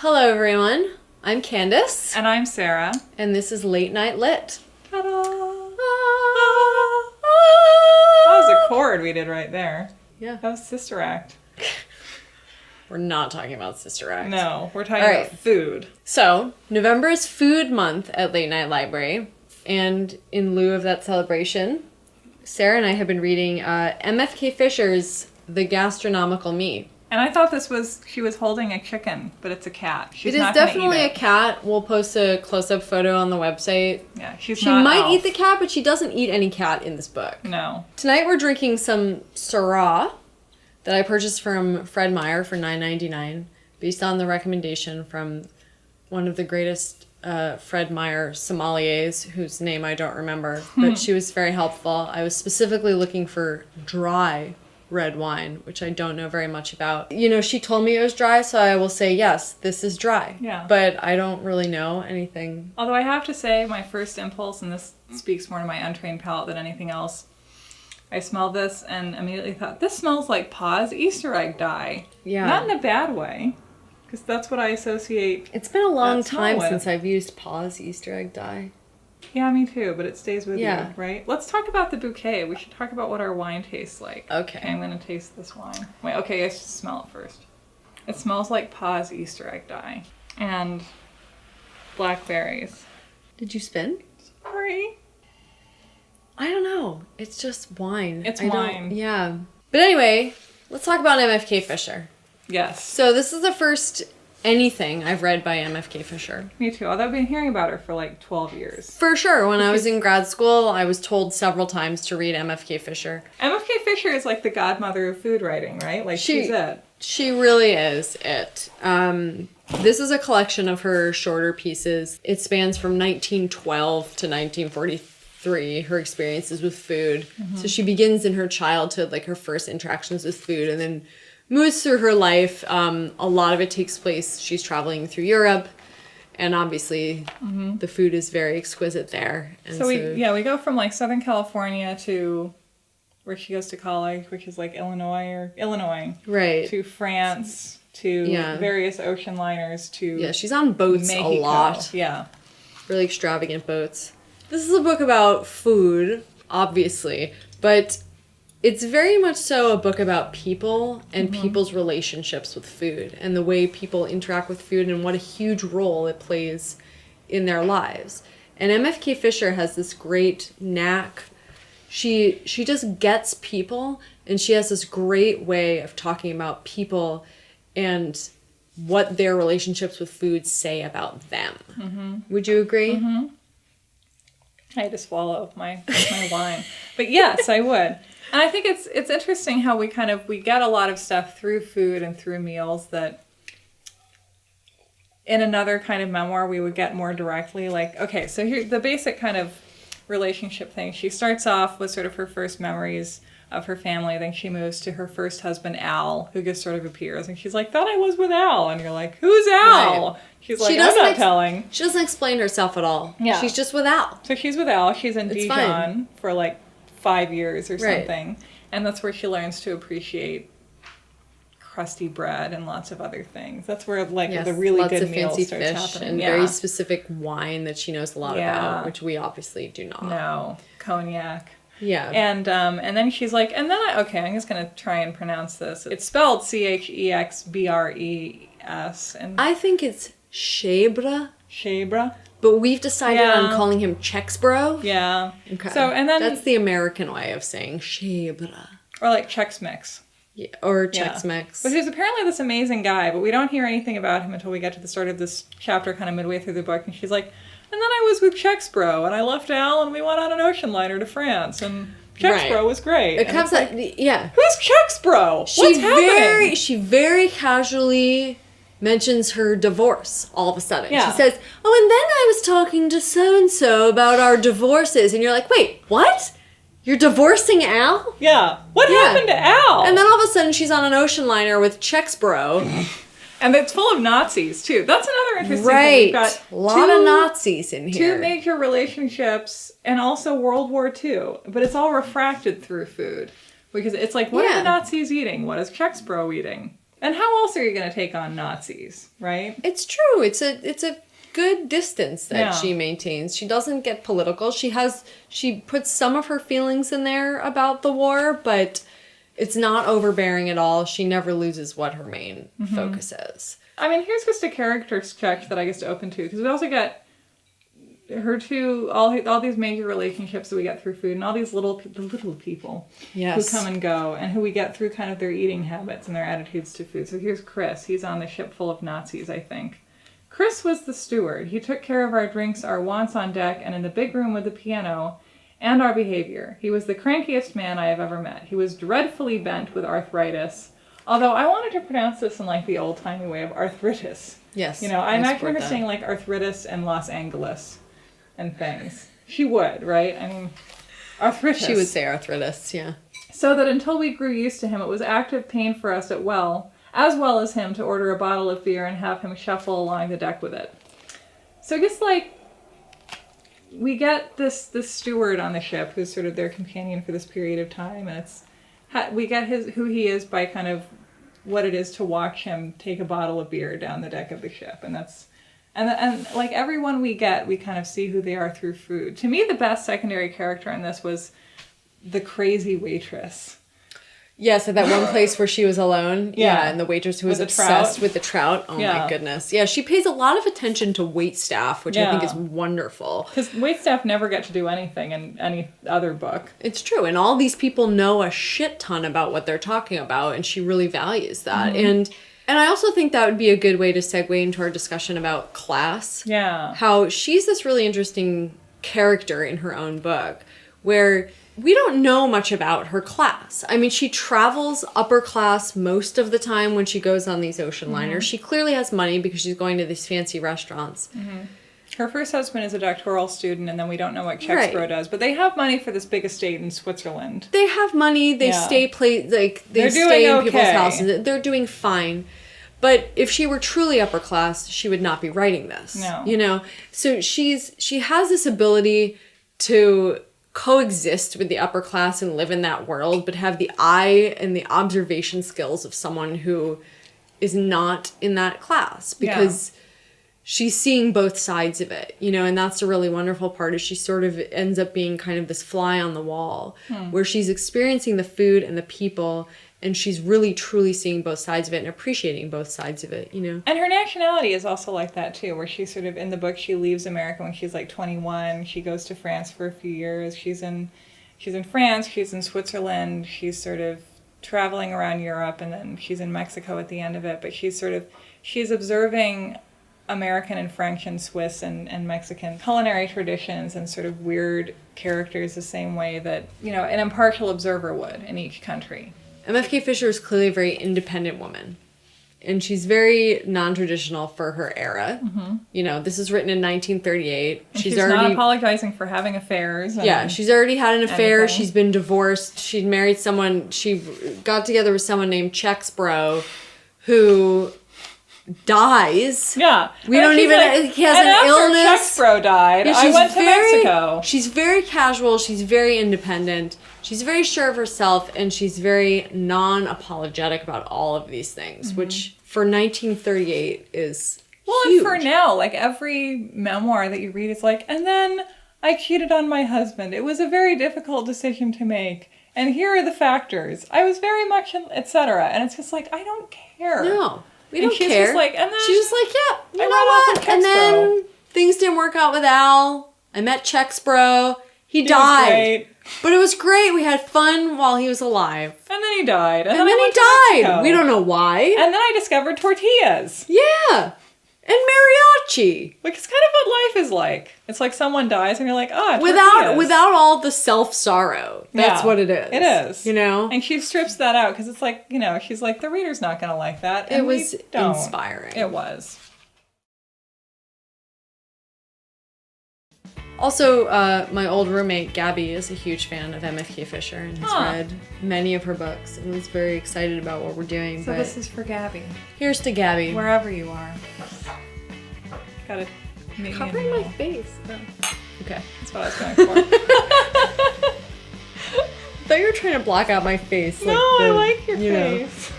Hello, everyone. I'm Candace. And I'm Sarah. And this is Late Night Lit. Ta-da! That was a chord we did right there. Yeah. That was Sister Act. We're not talking about Sister Act. No, we're talking about food. So, November is Food Month at Late Night Library. And in lieu of that celebration, Sarah and I have been reading M.F.K. Fisher's The Gastronomical Me. And I thought she was holding a chicken, but it's a cat. It is definitely a cat. We'll post a close-up photo on the website. Yeah, she might eat the cat, but she doesn't eat any cat in this book. No. Tonight we're drinking some Syrah that I purchased from Fred Meyer for $9.99, based on the recommendation from one of the greatest Fred Meyer sommeliers, whose name I don't remember, but she was very helpful. I was specifically looking for dry red wine, which I don't know very much about. You know, she told me it was dry, so I will say, yes, this is dry. Yeah. But I don't really know anything. Although I have to say, my first impulse, and this speaks more to my untrained palate than anything else, I smelled this and immediately thought, this smells like PAAS Easter egg dye. Yeah. Not in a bad way, because that's what I associate. It's been a long time since I've used PAAS Easter egg dye. Yeah, me too, but it stays with you, right? Let's talk about the bouquet. We should talk about what our wine tastes like. Okay. I'm going to taste this wine. Wait, okay, I should smell it first. It smells like PAAS Easter egg dye. And blackberries. Did you spin? Sorry. I don't know. It's just wine. It's wine. Yeah. But anyway, let's talk about M.F.K. Fisher. Yes. So this is the first anything I've read by M.F.K. Fisher. Me too, although I've been hearing about her for like 12 years. For sure. When I was in grad school, I was told several times to read M.F.K. Fisher. M.F.K. Fisher is like the godmother of food writing, right? Like she's it. She really is it. This is a collection of her shorter pieces. It spans from 1912 to 1943, her experiences with food. Mm-hmm. So she begins in her childhood, like her first interactions with food, and then moves through her life. A lot of it takes place, she's traveling through Europe, and obviously the food is very exquisite there. And so we go from like Southern California to where she goes to college, which is like Illinois, right, to France, to various ocean liners, to she's on boats Mexico. A lot. Yeah, really extravagant boats. This is a book about food, obviously, but it's very much so a book about people and people's relationships with food and the way people interact with food and what a huge role it plays in their lives. And M.F.K. Fisher has this great knack. She just gets people, and she has this great way of talking about people and what their relationships with food say about them. Mm-hmm. Would you agree? Mm-hmm. I had to swallow my wine. But yes, I would. And I think it's interesting how we get a lot of stuff through food and through meals that in another kind of memoir we would get more directly. Like, okay, so here the basic kind of relationship thing. She starts off with sort of her first memories of her family. Then she moves to her first husband, Al, who just sort of appears. And she's like, thought I was with Al. And you're like, who's Al? Right. She's like, I'm not telling. She doesn't explain herself at all. Yeah. She's just with Al. So she's with Al. She's in Dijon for like 5 years or something. Right. And that's where she learns to appreciate crusty bread and lots of other things. That's where the really good meal starts happening. And very specific wine that she knows a lot about, which we obviously do not. No, cognac. Yeah. And then she's like, I'm just going to try and pronounce this. It's spelled Chexbres. And I think it's Chexbres. Chexbres. But we've decided on calling him Chexbres. Yeah. Okay. So, and then that's the American way of saying Chexbres. Or like Chex Mix. Yeah, or Chex Mix. But he's apparently this amazing guy, but we don't hear anything about him until we get to the start of this chapter, kind of midway through the book. And she's like, and then I was with Chexbres, and I left Al, and we went on an ocean liner to France, and Chexbres was great. It comes like, who's Chexbres? What's happening? She very casually mentions her divorce all of a sudden. Yeah. She says, and then I was talking to so-and-so about our divorces. And you're like, wait, what? You're divorcing Al? Yeah. What happened to Al? And then all of a sudden she's on an ocean liner with Chexbres. And it's full of Nazis, too. That's another interesting thing. Right. We've got a lot of Nazis in here. 2 major relationships and also World War II. But it's all refracted through food. Because it's like, what are the Nazis eating? What is Chexbres eating? And how else are you going to take on Nazis, right? It's true. It's a good distance that she maintains. She doesn't get political. She puts some of her feelings in there about the war, but it's not overbearing at all. She never loses what her main focus is. I mean, here's just a character sketch that I guess to open to, because we also get her two, all these major relationships that we get through food, and all these little people who come and go, and who we get through kind of their eating habits and their attitudes to food. So here's Chris. He's on the ship full of Nazis, I think. Chris was the steward. He took care of our drinks, our wants on deck, and in the big room with the piano, and our behavior. He was the crankiest man I have ever met. He was dreadfully bent with arthritis. Although I wanted to pronounce this in like the old-timey way of arthritis. Yes. You know, I imagine her saying like arthritis and Los Angeles and things. She would, right? I mean, arthritis. She would say arthritis, yeah. So that until we grew used to him, it was active pain for us as well as him to order a bottle of beer and have him shuffle along the deck with it. So I guess like we get this steward on the ship who's sort of their companion for this period of time, and we get who he is by kind of what it is to watch him take a bottle of beer down the deck of the ship, and that's and like everyone we get, we kind of see who they are through food. To me, the best secondary character in this was the crazy waitress. Yes, at that one place where she was alone. Yeah. And the waitress who was obsessed with the trout. Oh my goodness. Yeah, she pays a lot of attention to waitstaff, which I think is wonderful. Because waitstaff never get to do anything in any other book. It's true. And all these people know a shit ton about what they're talking about, and she really values that. And I also think that would be a good way to segue into our discussion about class. Yeah. How she's this really interesting character in her own book, where we don't know much about her class. I mean, she travels upper class most of the time when she goes on these ocean liners. She clearly has money because she's going to these fancy restaurants. Her first husband is a doctoral student, and then we don't know what Chexbres does. But they have money for this big estate in Switzerland. They have money. They stay they stay in people's houses. They're doing fine. But if she were truly upper class, she would not be writing this. No. You know? So she has this ability to coexist with the upper class and live in that world, but have the eye and the observation skills of someone who is not in that class, because she's seeing both sides of it, you know, and that's a really wonderful part, is she sort of ends up being kind of this fly on the wall where she's experiencing the food and the people, and she's really truly seeing both sides of it and appreciating both sides of it, you know. And her nationality is also like that too, where she sort of, in the book, she leaves America when she's like 21. She goes to France for a few years. She's in France, she's in Switzerland, she's sort of traveling around Europe, and then she's in Mexico at the end of it. But she's observing American and French and Swiss and Mexican culinary traditions and sort of weird characters the same way that, you know, an impartial observer would in each country. M.F.K. Fisher is clearly a very independent woman, and she's very non-traditional for her era. You know, this is written in 1938. And she's already not apologizing for having affairs. Yeah, she's already had an affair. Anything. She's been divorced. She'd married someone. She got together with someone named Chexbres, who dies. Yeah. We don't even... Like, he has an illness. Chexbres died, I went to Mexico. She's very casual. She's very independent. She's very sure of herself, and she's very non-apologetic about all of these things, which for 1938 is huge. And for now, like every memoir that you read is like, and then I cheated on my husband. It was a very difficult decision to make. And here are the factors. I was very much, etc. And it's just like, I don't care. No, we don't care. Just like, and then she's just like, yeah, you know what? And then things didn't work out with Al. I met Chexbres. He died. But it was great. We had fun while he was alive. And then he died. And then he died. We don't know why. And then I discovered tortillas. Yeah. And mariachi. Like, it's kind of what life is like. It's like someone dies and you're like, tortillas. Without all the self-sorrow. That's what it is. It is. You know? And she strips that out because it's like, you know, she's like, the reader's not going to like that. And it was inspiring. It was. Also, my old roommate, Gabby, is a huge fan of M.F.K. Fisher and has read many of her books and was very excited about what we're doing. So this is for Gabby. Here's to Gabby. Wherever you are. Gotta meet covering my face. Oh. Okay. That's what I was going for. I thought you were trying to block out my face. No, I like your face.